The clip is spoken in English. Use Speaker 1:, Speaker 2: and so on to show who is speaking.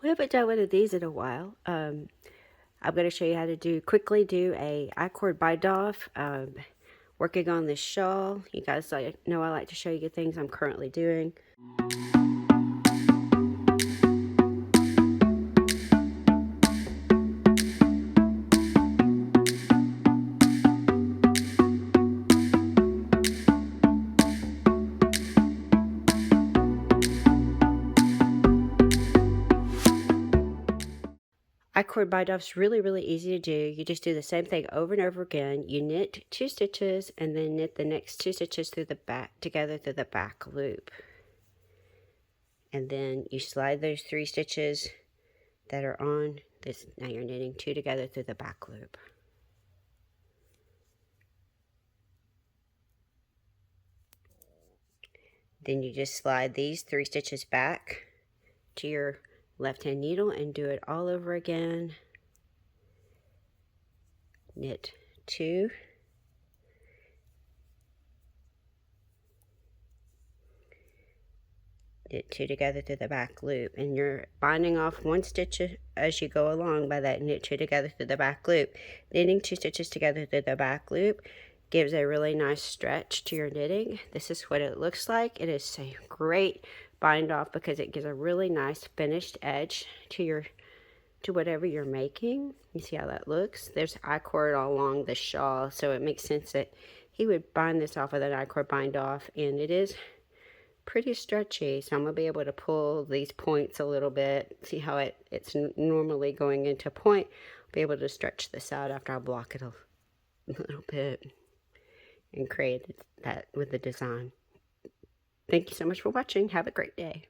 Speaker 1: We haven't done one of these in a while. I'm going to show you how to quickly do a I-cord bind off. Working on this shawl. You guys know I like to show you things I'm currently doing. I-cord bind off's really easy to do. You just do the same thing over and over again. You knit 2 stitches and then knit the next 2 stitches through the back together through the back loop. And then you slide those 3 stitches that are on this. Now you're knitting 2 together through the back loop. Then you just slide these 3 stitches back to your left hand needle and do it all over again. Knit 2, knit 2 together through the back loop, and you're binding off 1 stitch as you go along by that knit 2 together through the back loop. Knitting 2 stitches together through the back loop gives a really nice stretch to your knitting. This is what it looks like. It is a great bind off because it gives a really nice finished edge to whatever you're making. You see how that looks? There's I-cord all along the shawl, so it makes sense that he would bind this off with an I-cord bind off, and it is pretty stretchy, so I'm going to be able to pull these points a little bit. See how it's normally going into a point. I'll be able to stretch this out after I block it a little bit and create that with the design. Thank you so much for watching. Have a great day.